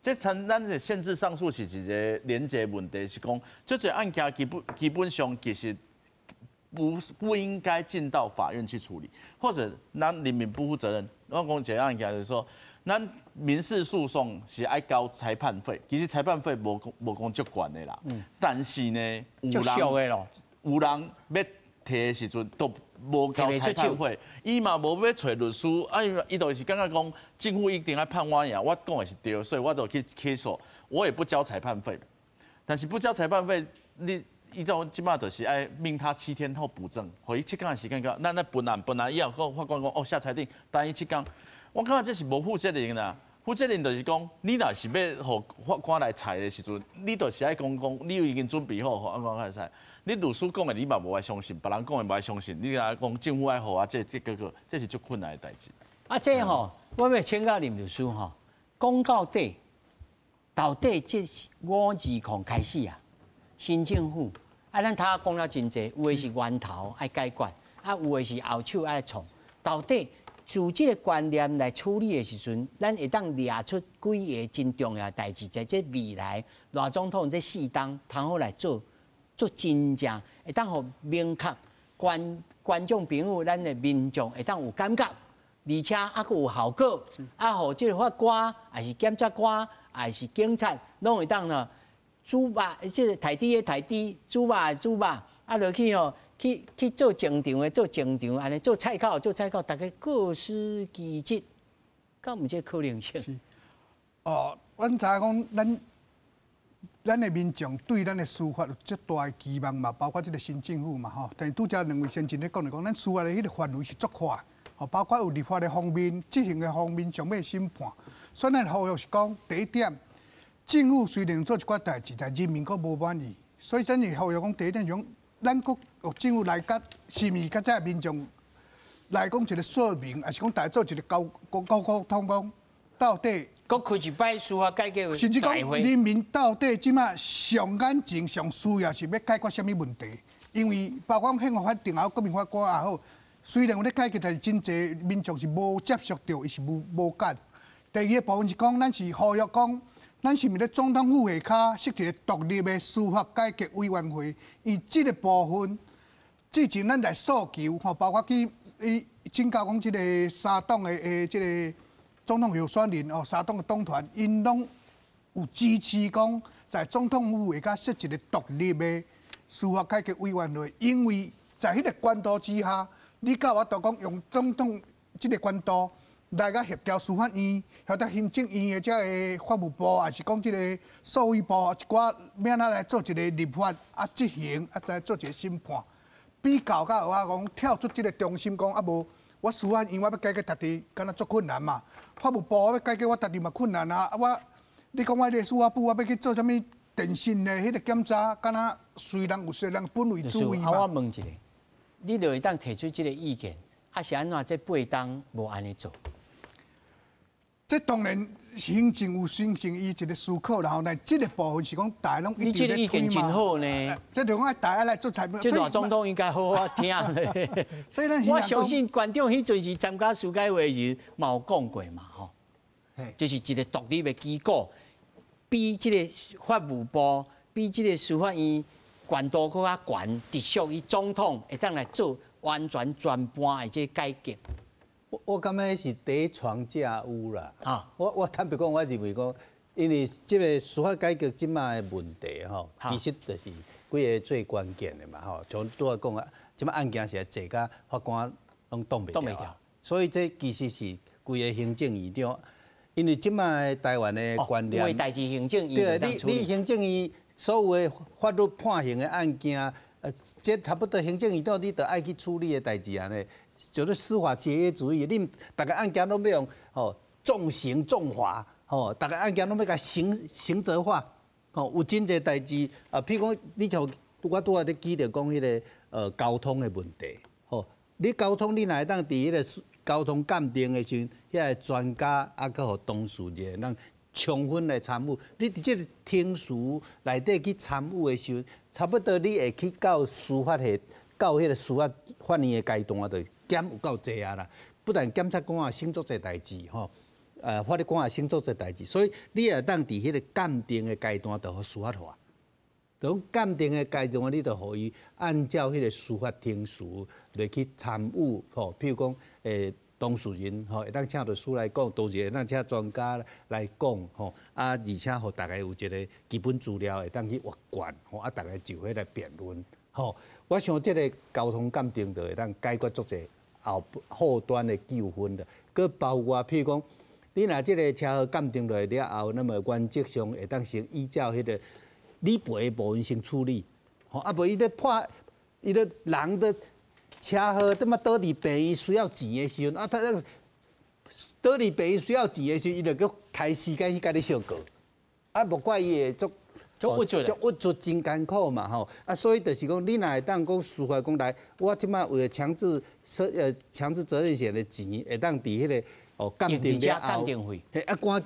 咱的限制上诉是一个连结问题，是讲这些案件基本上其实不应该进到法院去处理，或者咱人民不负责任。我讲一个案件就是说，咱民事诉讼是爱交裁判费，其实裁判费无讲足悬的啦。但是呢，有人要提的时阵都无交裁判费，伊嘛无要找律师，因为伊就是感觉讲政府一定要判我赢，我讲的是对，所以我就去起诉，我也不交裁判费。但是不交裁判费，你依照即摆就是爱命他7天后补证，互伊7天的时间到，咱本来以后法官讲哦下裁定，等伊7天，我感觉这是无负责任啦。负责任就是讲，你若是要互法官来裁的时阵，你就是爱讲，你已经准备好互法官来裁。你律师讲的，你嘛无爱相信；别人讲的无爱相信。你来讲政府爱好啊，这个，这是足困难的代志。这吼，我要请教林律师吼，讲到底这5字控开始啊，新政府咱他讲了真济，有的是源头爱解决，有的是后手爱创。到底就这个观念来处理的时阵，咱会当列出几个真重要的代志，在这未来赖总统这4当，通好来做真正，会当互明确观众朋友、咱的民众会当有感觉，而且佫有效果，互这个法官，还是检察官，还是警察，拢会当呢，主把即个台底的台底，主把的主把，落去吼。去做正场的做正场，安尼做菜口，大家各司其职，敢毋这可能性？阮知影讲咱的民众对咱的司法有足大的期望嘛，包括这个新政府嘛吼。但是拄则两位先前咧讲咱司法的迄个范围是足宽，包括有立法的方面、执行的方面、上尾审判。所以咱呼吁是讲，第一点，政府虽然做一寡代志，但人民阁无满意，所以咱是呼吁讲，第一点种。咱国政府来甲市民甲这民众来讲一个说明，还是讲大家做一个沟通讲，到底搁开一摆司法改革甚至讲人民到底即马上眼前上需要是要解决什么问题？因为包括宪法法定也好，国民法官也好，虽然有咧解决，但是真侪民众是无接受到，伊是无解。第二个部分是讲，咱是呼吁讲。咱是毋是咧总统府下骹设一个独立的司法改革委员会？以这个部分，之前咱来诉求，包括去请教讲这个3党的这个总统候选人3党的党团，因拢有支持讲，在总统府下骹设一个独立的司法改革委员会，因为在迄个管道之下，你甲我都讲用总统这个管道。来甲协调司法院、协调行政院的这个法务部，还是讲这个诉委部一寡，免咱来做一个立法执行，再做一个审判。比较甲我讲跳出这个中心讲无，我司法院我要解决大地，敢若足困难嘛。法务部我要解决我大地嘛困难啊。你讲我这个司法部我要去做啥物电信的迄个检查，敢若虽然有人本为主义嘛。我问一下，你就会当提出这个意见，是安怎这8当无安尼做？这当然行政有形成伊一个思考，然后呢，这个部分是讲大家拢一直咧推嘛。好呢，这就讲大家来做裁判。这大总统应该好好听咧。所以咱我相信馆长迄阵是参加司改会时，嘛有讲过嘛吼，就是一个独立的机构，比这个法务部、比这个司法院管道搁较悬，直属于总统会当来做完全全盘的这改革。我感觉是第一床架屋啦。我坦白讲，我认为讲，因为这个司法改革即卖的问题吼，其实就是几个最关键的嘛吼。像拄仔讲啊，即卖案件是坐甲法官拢挡袂掉，所以这其实是规个行政院长，因为即卖台湾的观念，为代志行政院对，你行政院所有的法律判刑的案件，这差不多行政院长你都爱去处理的代志安尼。就是司法节约主义，你大家案件拢要用重刑重罚，大家案件拢要甲刑责化，有真侪代志譬如讲，你像我拄仔咧记着讲迄个交通的问题，你交通你若会当伫迄个交通鉴定的时阵，遐个专家佮互当事人让充分来参与，你伫即个听事内底去参与的时候，差不多你会去到司法系，到迄个司法法院的阶段就。减有够济啊啦，不但检察官啊，省足侪代志吼。法律官也先做这代志，所以你也当伫迄个鉴定的阶段，就互司法化。从鉴定的阶段，你就互伊按照迄个司法程序来去参与，吼，譬如讲，当事人吼，会当请律师来讲，同时会当请专家来讲，吼，而且互大家有一个基本资料，会当去挖掘，吼，大家就会来辩论，吼。我想这个交通鉴定就会当解决足侪后端的纠纷的，佮包括譬如讲，你若这个车祸鉴定落来了后，那么原则上会当先依照迄个。理赔的部分先处理，吼，啊无伊咧破，伊咧人的车祸，他妈倒伫病院需要钱的时阵，啊，他那个倒伫病院需要钱的时阵，伊就搁开时间去甲你相告，啊，无怪伊会足郁卒真艰苦嘛，吼，啊，所以就是讲，你若会当讲司法讲来，我即摆为了强制责任险的钱，会当伫迄个鉴定了后，鉴定费，啊，赶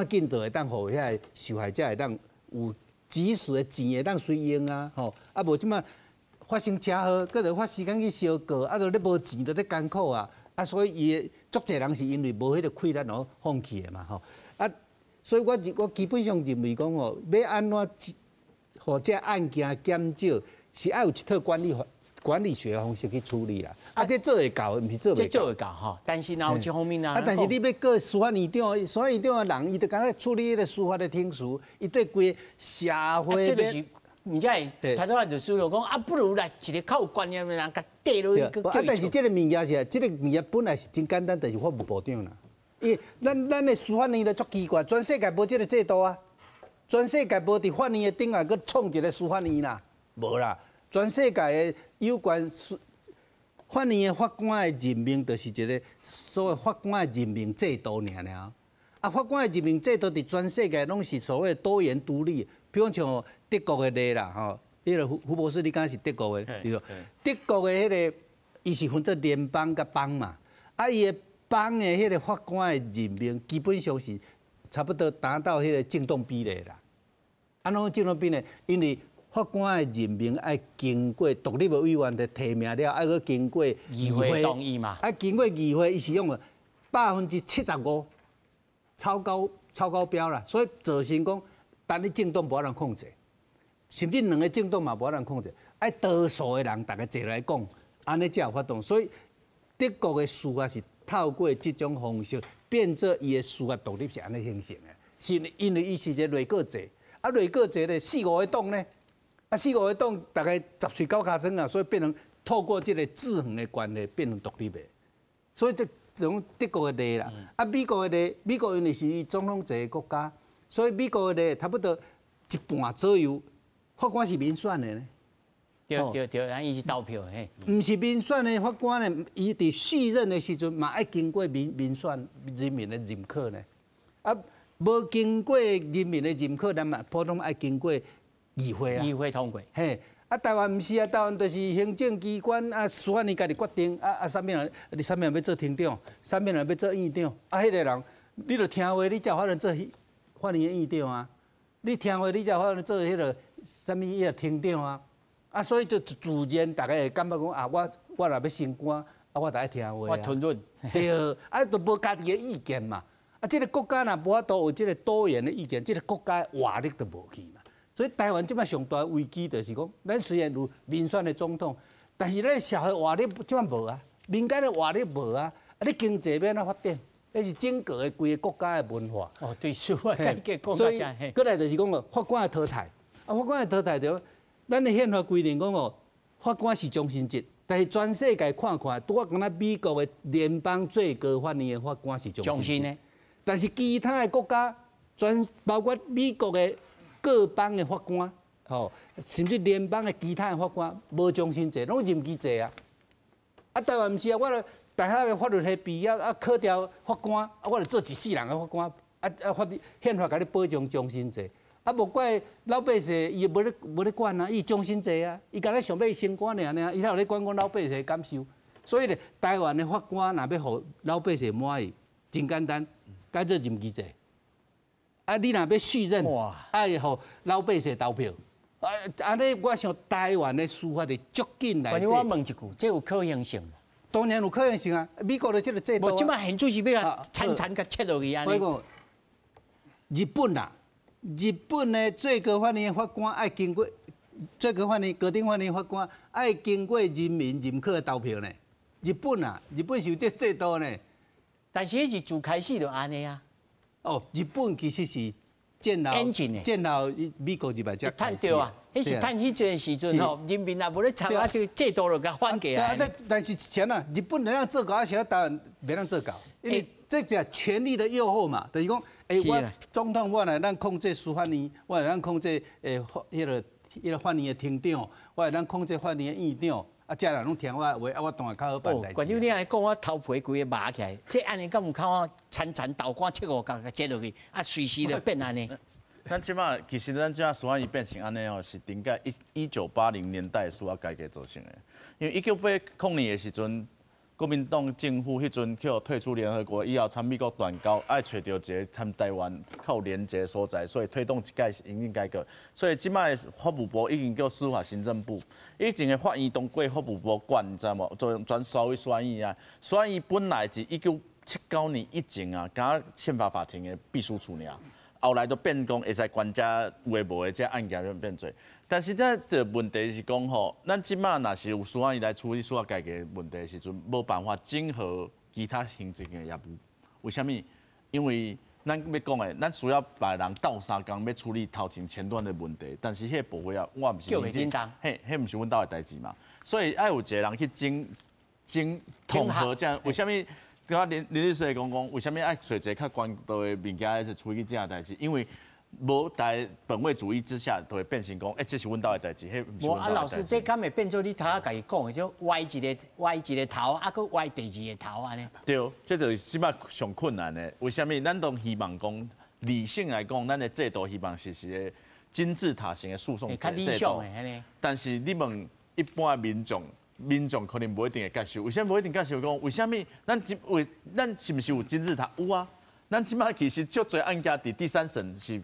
紧就会当互遐个受害者会当有。及时的钱会当随用啊，吼，啊无即摆发生车祸，搁着花时间去烧告，啊，就咧无钱，就咧艰苦啊，啊，所以伊足侪人是因为无迄个气力然后放弃的嘛，吼，啊，所以我基本上认为讲吼，要安怎或者案件减少，是爱有一套管理学的方式去处理啦。啊，这做会到，毋是做袂到。做会到吼，但是然后这方面呢，但是你要过司法院长，司法院长的人，伊就敢若处理迄个司法的程序，伊对规社会这就是唔知台湾律师就讲啊，不如来一个较有观念的人，甲缀落去。啊，但是这个物件是，这个物件本来是真简单，就是法务部长啦。伊咱的司法院就足奇怪，全世界无这个制度啊，全世界无伫法院的顶下搁创一个司法院啦，无啦。全世界的有关法院的法官的任命，就是一个所谓法官的任命制度尔。啊，法官的任命制度伫全世界拢是所谓多元独立。比如像德国的例啦，吼，迄个福博士，你敢是德国的？对。德国的迄个，伊是分做联邦甲邦嘛。啊，伊的邦的迄个法官的任命，基本上是差不多达到迄个正当比例啦。啊，拢正当比例，因为法官的任命爱经过独立的委员的提名了，爱搁经过议会同意嘛。啊，经过议会，伊是用75%超高标啦，所以造成讲，单你政党无人控制，甚至两个政党嘛无人控制，爱多数的人大家坐来讲，安尼才有法动。所以德国的司法是透过这种方式，变做伊的司法独立是安尼形成的，是因为伊是一个内阁制，啊内阁制咧4、5个党呢。啊，4、5个党大概10岁9脚庄啊，所以变成透过这个制衡的关系变成独立的，所以这种德国的例啦。啊，美国的例，美国因为是总统制的国家，所以美国的例差不多一半左右法官是民选的呢。对，咱伊是投票嘿。唔是民选的法官呢，伊伫续任的时阵嘛爱经过民选人民的认可呢。啊，无经过人民的认可，咱嘛普通爱经过。议会啊，议会通过。嘿，啊，台湾毋是啊，台湾就是行政机关啊，司法院家己决定啥物人，你啥物人要做厅长，啥物人要做院长，啊，迄个人，你著听话，你才有法能做法院的院长啊，你听话，你才有法能做迄个啥物迄个厅长啊，啊，所以就自然大家会感觉讲啊，我若要升官，啊，我得爱听话啊。我吞润。对，啊，都无家己的意见嘛，啊，这个国家若无法度有这个多元的意见，这个国家的活力都无去嘛。所以台湾即摆上大危机就是讲，咱虽然有民选的总统，但是咱社会活力即摆无啊，民间的活力无啊，啊你经济要安怎发展？那是整个的规个国家的文化。哦，对，司法改革讲所以，过来就是讲哦，法官的淘汰，啊，法官的淘汰就，咱的宪法规定讲哦，法官是终身制，但是全世界看看，拄啊，敢若美国的联邦最高法院的法官是终身制，但是其他的国家，包括美国的。各邦的法官，吼，甚至联邦的其他的法官，无终身制，拢任期制啊。啊，台湾毋是啊，我大学的法律系毕业啊，考调法官，啊，我就做一世人的法官，宪法甲你保障终身制，啊，无怪老百姓伊无咧管啊，伊终身制啊，伊敢若想要升官尔，伊哪有咧管老百姓的感受？所以咧，台湾的法官若要互老百姓满意，真简单，改做任期制。啊，你若要续任，爱互老百姓投票，安尼我想台湾的司法是足紧来。反正我问一句，这有可行性吗？当然有可能性啊。美国的这个制度，无即摆现主是要甲层甲切落去安尼。我讲日本啊，日本的最高法院法官爱经过最高法院、高等法院法官爱经过人民认可的投票呢。日本啊，日本是有这制度呢。但是迄是自开始就安尼啊。哦，日本其实是战后美国入来才趁着啊，迄是趁迄阵时阵吼，人民也无咧参啊，这个制度就甲反过来。但是钱啊，日本能让做搞，而且台湾别让做搞，因为这叫权力的诱惑嘛，等于讲，我总统我来咱控制司法院，我来咱控制迄个法院的厅长，我来咱控制法院的院长。啊，家人拢听我话，我当然较好办代志。关于你安尼讲，我头皮规个麻起来，这安尼敢有靠我铲豆干切五角，甲接落去，啊，随时就变安尼。咱即马其实咱即马司法院变成安尼哦，是顶个1980年代司法改革造成的。因为1980年的时阵，国民党政府迄阵去退出联合国以后，参美国断交，爱找到一个参台湾较有连结的所在，所以推动一届行政改革。所以即摆的法务部已经叫司法行政部，以前的法院当过法务部管，你知无？做转属于司法院啊。司法院本来是1979年以前啊，甲宪法法庭的秘书处尔。后来都变讲会使管遮有诶无诶，这案件就变多。但是咱这问题是讲吼，咱即马若是有司法院来处理司法改革问题的时阵，无办法整合其他行政的业务。为虾米？因为咱要讲诶，咱需要把人斗相共，要处理头前端的问题。但是迄个部分啊，我毋是就紧张，迄毋是阮兜诶代志嘛。所以爱有一个人去整统合这样，为虾米？刚刚林律师讲，为什么爱找一个较关道的物件来处理这样代志？因为无在本位主义之下，就会变成讲，这是阮兜的代志，迄毋是阮兜的代志。无啊，老师，这敢会变做你头仔家己讲的，就歪一个头，啊，佮歪第二个头安尼。对，这就是起码上困难的。为什么？咱都希望讲理性来讲，咱的制度希望是一个金字塔型的诉讼制度。但是你问一般民众可能不一定会接受，为什么不一定接受？讲为什么？咱是不是有金字塔？有啊，咱即马其实足侪案件伫第三审是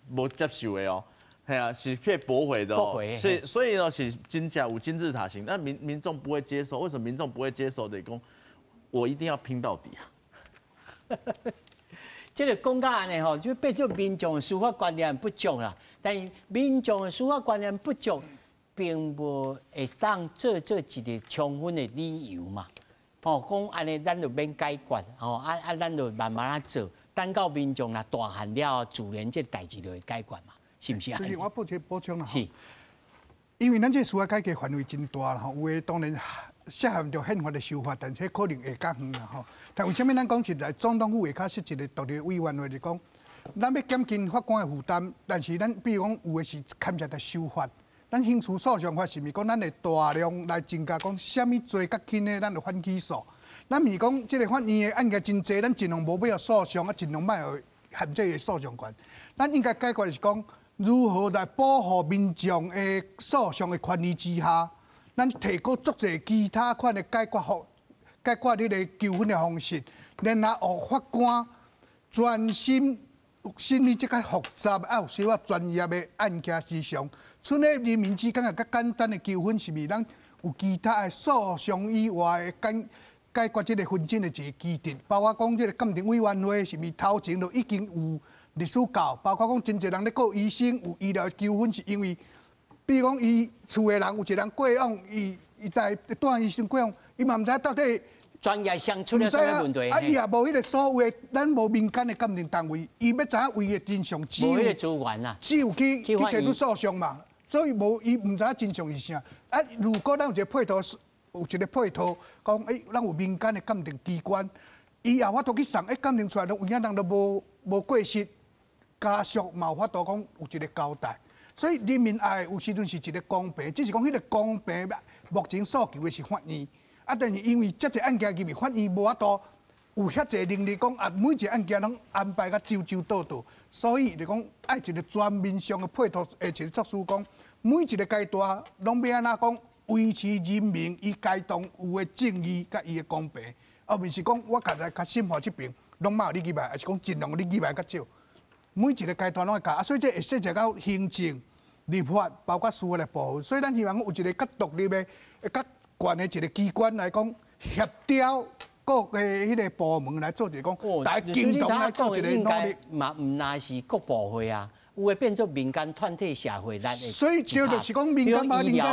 无接受的哦，系啊，是被驳回的哦。所以呢是真正有金字塔型，但民众不会接受。为什么民众不会接受的？讲我一定要拼到底啊！这个讲到安尼吼，就变做民众的司法观念不足啦。但是民众的司法观念不足。并无会当做一个充分的理由嘛，吼，讲安尼咱就免解决，吼，咱就慢慢啊做，等到民众啦大汉了，自然这代志就会解决嘛，是不是啊？就是我补充啦，是，因为咱这司法改革范围真大啦，吼，有诶当然涉嫌着宪法的修法，但是可能会较远啦，吼。但为什么咱讲实在总统府会较设一个独立委员会，就讲咱要减轻法官的负担，但是咱比如讲有诶是牵涉到修法。咱刑事诉讼法是毋是讲咱会大量来增加讲什么罪较轻的，咱就反起诉。咱毋是讲即个法院的案件真济，咱尽量无要诉讼，啊尽量莫有限制的诉讼权。咱应该解决的是讲如何来保护民众的诉讼的权利之下，咱提供足侪其他款的解决你个纠纷的方式，然后法官专心审理即个复杂啊有小可专业的案件事项。剩咧人民之间个较简单的纠纷，是咪咱有其他的诉讼以外的解决即个纷争的一个基地？包括讲即个鉴定委员会，是咪头前就已经有历史教？包括讲真侪人咧告医生有医疗纠纷，是因为比如讲伊厝的人有一个人过往，伊在带医生过往，伊嘛毋知到底专业上出了什么问题？啊，伊也无迄个所谓的咱无民间的鉴定单位，伊要知影为的真相，只有迄个资源啦，只有去提出诉讼嘛。所以无伊毋知影真相是啥。啊，如果咱有一个配套，讲咱有民间的鉴定机关，伊也法度去送，鉴定出来，有影人都无过失，家属嘛有法度讲有一个交代。所以人民爱有时阵是一个公平，只是讲迄个公平，目前诉求的是法院。啊，但是因为遮侪案件入面，法院无法度有遐侪能力讲啊，每一个案件拢安排甲周到，所以就讲爱一个全面上的配套，而且作出讲。每一个阶段拢要安怎讲维持人民伊该当有的正义甲伊的公平，而毋是讲我家己较审判这边拢嘛有你入来，还是讲尽量你入来较少。每一个阶段拢会教，所以这会涉及到行政、立法，包括司法的部分。所以咱希望有一个较独立的、较悬的一个机关来讲，协调各个迄个部门来做一个讲，大家共同来做一个努力。嘛，唔那是各部会啊，有诶变做民间团体社会力的。所以就是讲民间把民间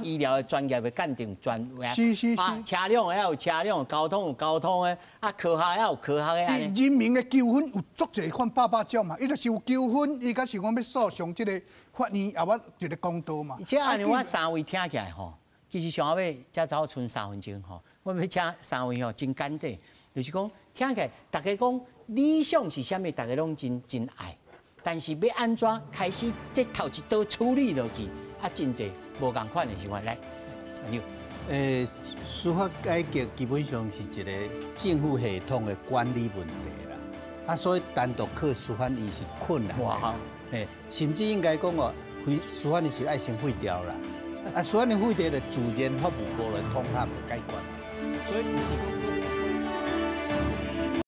医疗的专业的鉴定专业，是。车辆还有车辆，交通有交通的，啊，科学还有科学的。人民的纠纷有足侪款百种嘛，伊就是有纠纷，伊甲是讲要诉上即个法院，也我一个公道嘛。而且安尼我三位听起来吼。其实上尾才走剩3分钟吼，我要请3位吼真简单，就是讲听起来大家讲理想是啥物，大家拢真爱，但是要安怎开始这头一刀处理落去，啊，真侪无共款的想法来，司法改革基本上是一个政府系统的管理问题啦，啊，所以单独靠司法院是困难的，甚至应该讲哦，司法院是爱先废掉啦。啊，所以你会得的主监法务部来统合来解决，所以不是。